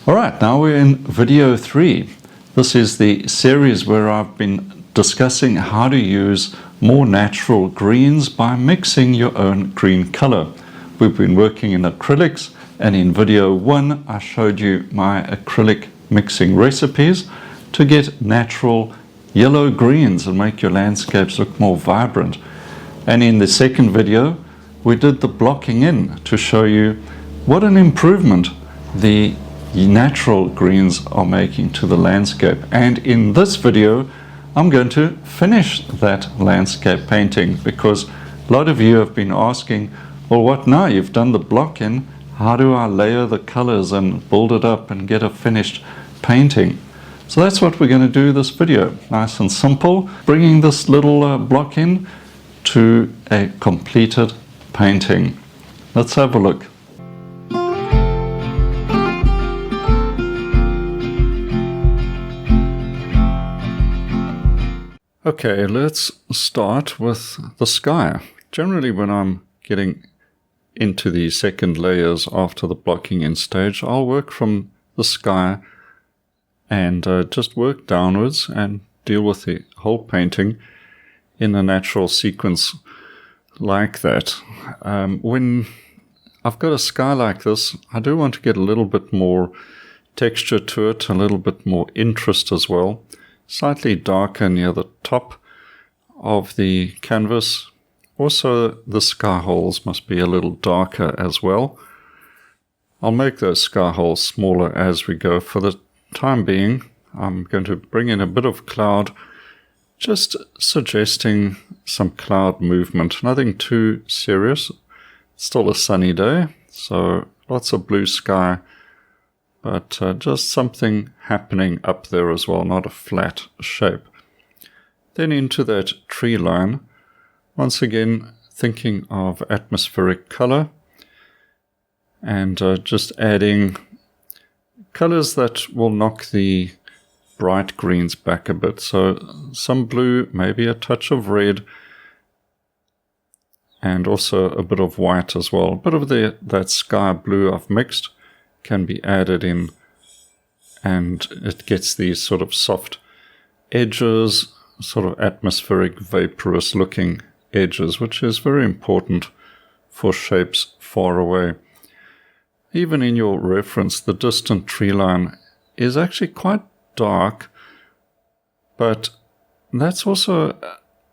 Alright, now we're in video 3. This is the series where I've been discussing how to use more natural greens by mixing your own green color. We've been working in acrylics, and in video 1 I showed you my acrylic mixing recipes to get natural yellow greens and make your landscapes look more vibrant. And in the second video we did the blocking in to show you what an improvement the natural greens are making to the landscape. And in this video I'm going to finish that landscape painting, because a lot of you have been asking, well, what now? You've done the block in, how do I layer the colors and build it up and get a finished painting? So that's what we're going to do this video. Nice and simple, bringing this little block in to a completed painting. Let's have a look. Okay, let's start with the sky. Generally, when I'm getting into the second layers after the blocking in stage, I'll work from the sky and just work downwards and deal with the whole painting in a natural sequence like that. When I've got a sky like this, I do want to get a little bit more texture to it, a little bit more interest as well. Slightly darker near the top of the canvas. Also, the sky holes must be a little darker as well. I'll make those sky holes smaller as we go. For the time being, I'm going to bring in a bit of cloud, just suggesting some cloud movement. Nothing too serious. It's still a sunny day, so lots of blue sky. But just something happening up there as well, not a flat shape. Then into that tree line, once again thinking of atmospheric color, and just adding colors that will knock the bright greens back a bit. So some blue, maybe a touch of red, and also a bit of white as well. A bit of that sky blue I've mixed can be added in, and it gets these sort of soft edges, sort of atmospheric vaporous looking edges, which is very important for shapes far away. Even in your reference, the distant tree line is actually quite dark, but that's also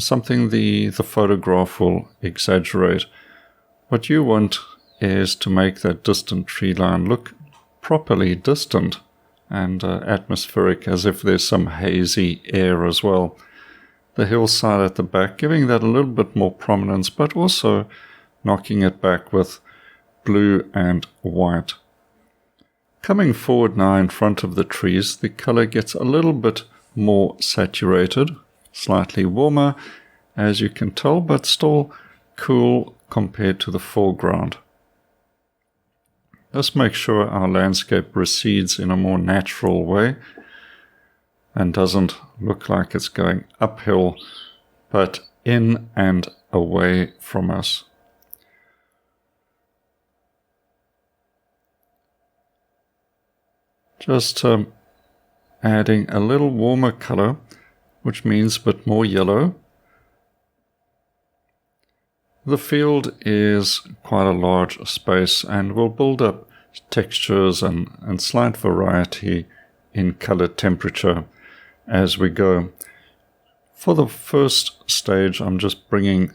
something the photograph will exaggerate. What you want is to make that distant tree line look properly distant and atmospheric, as if there's some hazy air as well. The hillside at the back, giving that a little bit more prominence, but also knocking it back with blue and white. Coming forward now in front of the trees, the color gets a little bit more saturated, slightly warmer, as you can tell, but still cool compared to the foreground. Let's make sure our landscape recedes in a more natural way and doesn't look like it's going uphill, but in and away from us. Just adding a little warmer color, which means a bit more yellow. The field is quite a large space and will build up textures and slight variety in color temperature as we go. For the first stage, I'm just bringing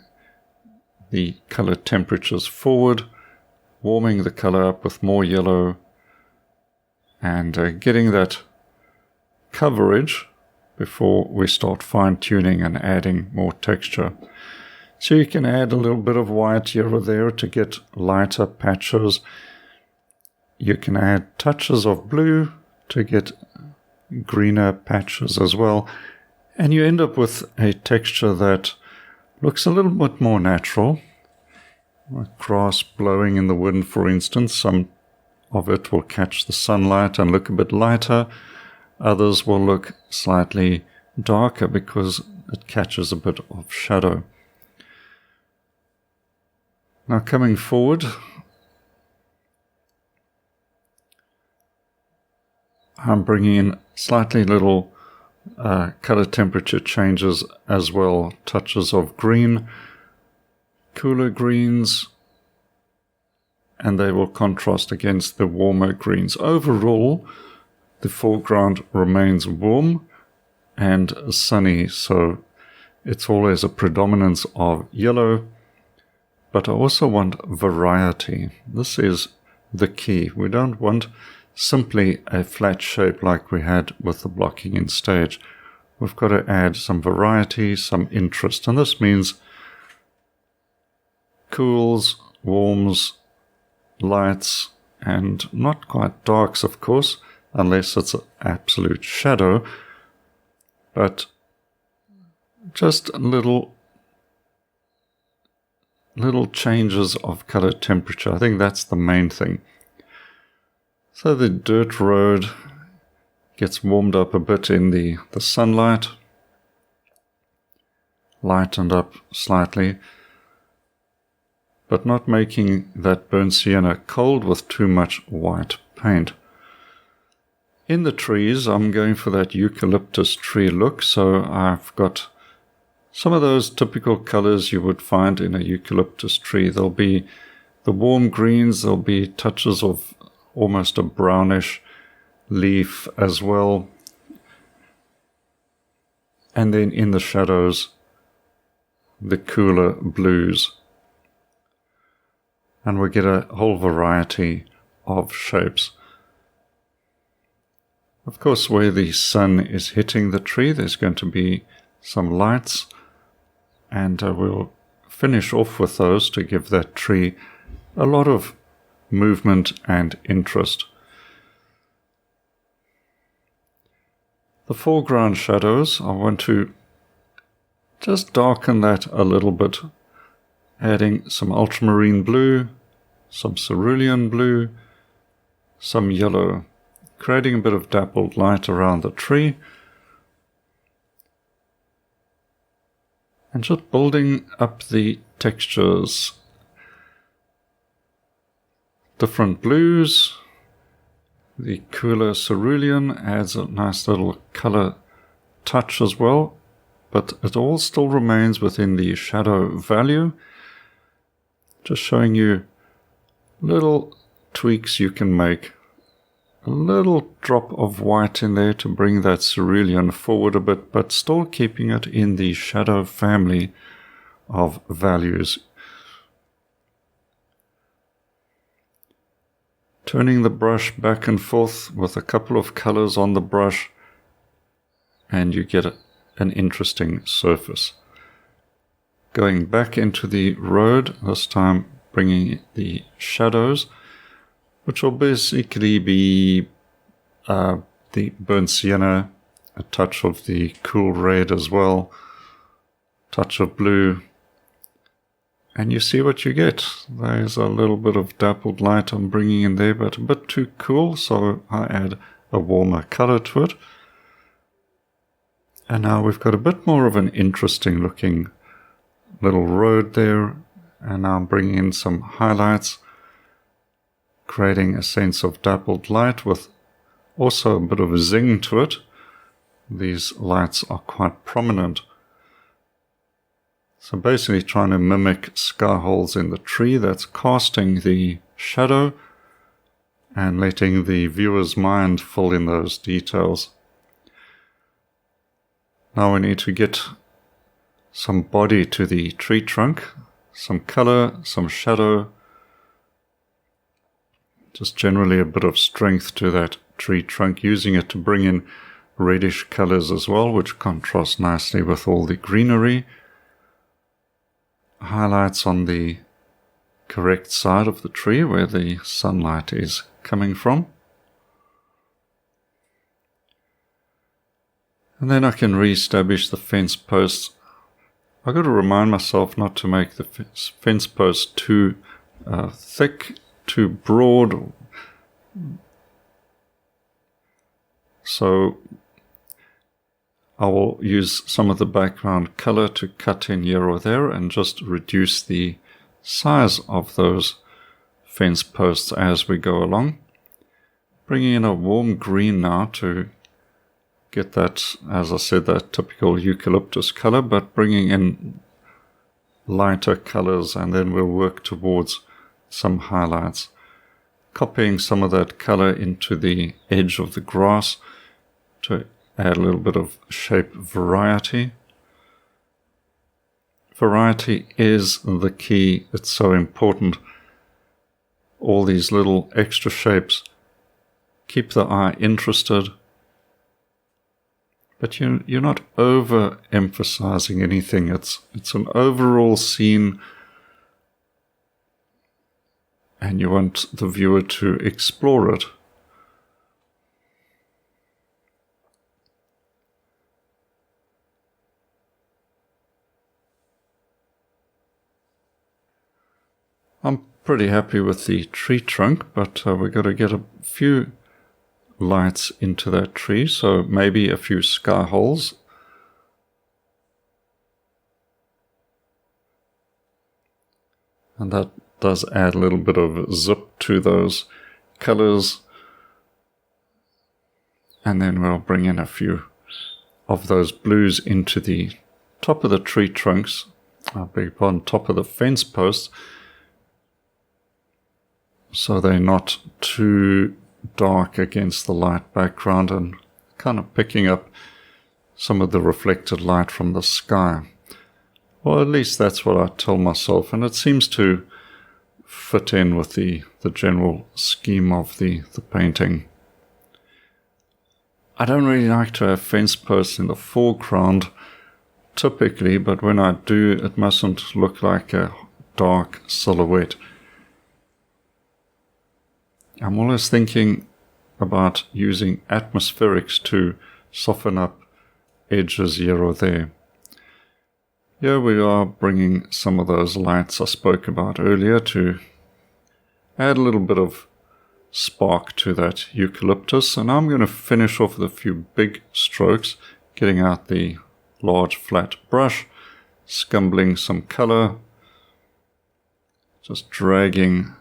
the color temperatures forward, warming the color up with more yellow, and getting that coverage before we start fine-tuning and adding more texture. So you can add a little bit of white here or there to get lighter patches. You can add touches of blue to get greener patches as well. And you end up with a texture that looks a little bit more natural. Like grass blowing in the wind, for instance. Some of it will catch the sunlight and look a bit lighter. Others will look slightly darker because it catches a bit of shadow. Now coming forward, I'm bringing in slightly little color temperature changes as well. Touches of green, cooler greens, and they will contrast against the warmer greens. Overall, the foreground remains warm and sunny, so it's always a predominance of yellow, but I also want variety. This is the key. We don't want simply a flat shape like we had with the blocking in stage. We've got to add some variety, some interest, and this means cools, warms, lights, and not quite darks, of course, unless it's an absolute shadow, but just little changes of color temperature. I think that's the main thing. So the dirt road gets warmed up a bit in the sunlight, lightened up slightly, but not making that burnt sienna cold with too much white paint. In the trees, I'm going for that eucalyptus tree look, so I've got some of those typical colors you would find in a eucalyptus tree. There'll be the warm greens, there'll be touches of almost a brownish leaf as well. And then in the shadows, the cooler blues. And we get a whole variety of shapes. Of course, where the sun is hitting the tree, there's going to be some lights, and we'll finish off with those to give that tree a lot of movement and interest. The foreground shadows, I want to just darken that a little bit, adding some ultramarine blue, some cerulean blue, some yellow, creating a bit of dappled light around the tree, and just building up the textures. Different blues, the cooler cerulean adds a nice little color touch as well, but it all still remains within the shadow value. Just showing you little tweaks you can make. A little drop of white in there to bring that cerulean forward a bit, but still keeping it in the shadow family of values. Turning the brush back and forth with a couple of colors on the brush, and you get an interesting surface. Going back into the road, this time bringing the shadows, which will basically be the burnt sienna, a touch of the cool red as well, touch of blue, and you see what you get. There's a little bit of dappled light I'm bringing in there, but a bit too cool, so I add a warmer color to it. And now we've got a bit more of an interesting looking little road there, and now I'm bringing in some highlights, creating a sense of dappled light with also a bit of a zing to it. These lights are quite prominent. So basically trying to mimic sky holes in the tree that's casting the shadow and letting the viewer's mind fill in those details. Now we need to get some body to the tree trunk, some color, some shadow, just generally a bit of strength to that tree trunk, using it to bring in reddish colors as well, which contrast nicely with all the greenery. Highlights on the correct side of the tree where the sunlight is coming from. And then I can re-establish the fence posts. I've got to remind myself not to make the fence posts too thick, too broad. So I will use some of the background color to cut in here or there and just reduce the size of those fence posts as we go along. Bringing in a warm green now to get that, as I said, that typical eucalyptus color, but bringing in lighter colors, and then we'll work towards some highlights. Copying some of that color into the edge of the grass to add a little bit of shape variety. Variety is the key. It's so important. All these little extra shapes keep the eye interested, but you're not over-emphasizing anything. It's an overall scene, and you want the viewer to explore it. I'm pretty happy with the tree trunk, but we've got to get a few lights into that tree, so maybe a few sky holes. And that does add a little bit of zip to those colors. And then we'll bring in a few of those blues into the top of the tree trunks, I beg your pardon, top of the fence posts, so they're not too dark against the light background and kind of picking up some of the reflected light from the sky. Well, at least that's what I tell myself, and it seems to fit in with the general scheme of the painting. I don't really like to have fence posts in the foreground typically, but when I do, it mustn't look like a dark silhouette. I'm always thinking about using atmospherics to soften up edges here or there. Here we are bringing some of those lights I spoke about earlier to add a little bit of spark to that eucalyptus, and I'm going to finish off with a few big strokes, getting out the large flat brush, scumbling some color, just dragging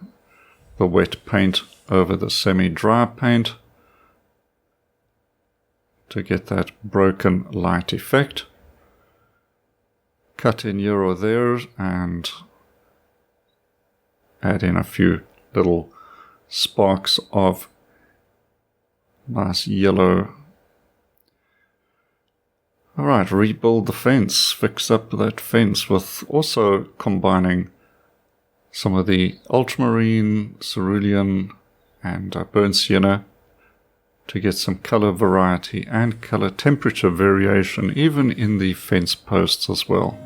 the wet paint over the semi-dry paint to get that broken light effect. Cut in here or there and add in a few little sparks of nice yellow. Alright, rebuild the fence, fix up that fence with also combining some of the ultramarine, cerulean and burnt sienna to get some color variety and color temperature variation even in the fence posts as well.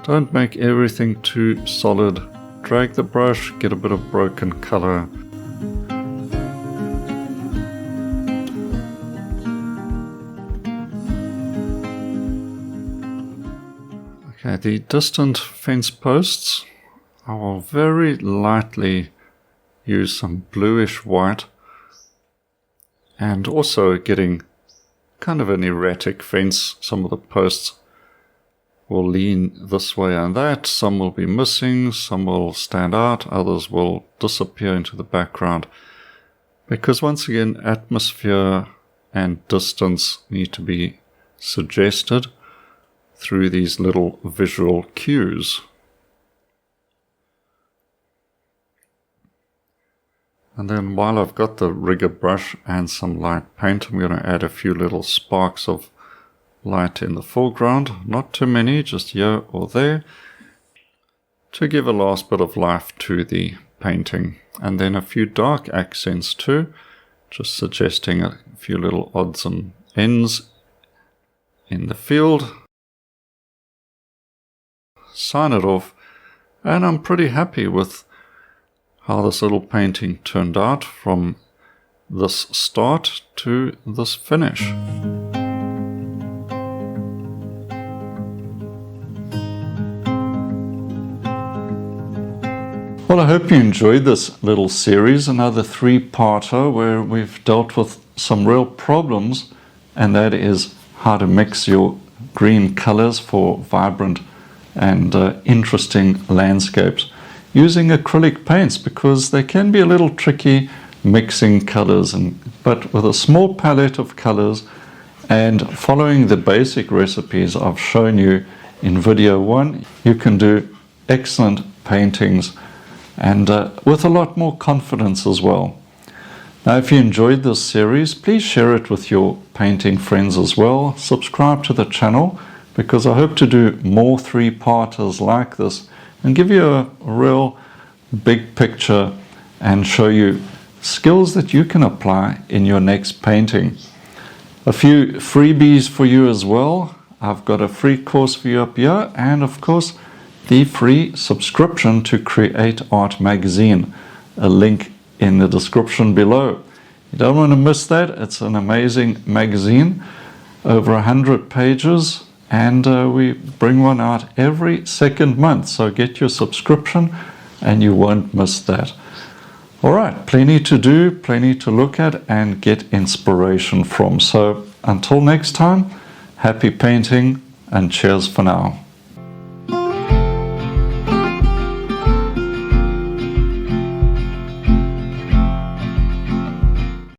Don't make everything too solid. Drag the brush, get a bit of broken color. Okay, the distant fence posts, I will very lightly use some bluish white, and also getting kind of an erratic fence. Some of the posts will lean this way and that, some will be missing, some will stand out, others will disappear into the background, because once again atmosphere and distance need to be suggested through these little visual cues. And then while I've got the rigger brush and some light paint, I'm going to add a few little sparks of light in the foreground, not too many, just here or there, to give a last bit of life to the painting. And then a few dark accents too, just suggesting a few little odds and ends in the field. Sign it off, and I'm pretty happy with how this little painting turned out from this start to this finish. Well, I hope you enjoyed this little series, another three-parter where we've dealt with some real problems, and that is how to mix your green colors for vibrant and interesting landscapes. using acrylic paints, because they can be a little tricky mixing colors, but with a small palette of colors and following the basic recipes I've shown you in video 1, you can do excellent paintings and with a lot more confidence as well. Now, if you enjoyed this series, please share it with your painting friends as well. Subscribe to the channel, because I hope to do more 3-parters like this and give you a real big picture and show you skills that you can apply in your next painting. A few freebies for you as well. I've got a free course for you up here, and of course the free subscription to Create Art magazine, a link in the description below. You don't want to miss that. It's an amazing magazine, over 100 pages, and we bring one out every second month, so get your subscription and you won't miss that. Alright, plenty to do, plenty to look at and get inspiration from. So until next time, happy painting and cheers for now.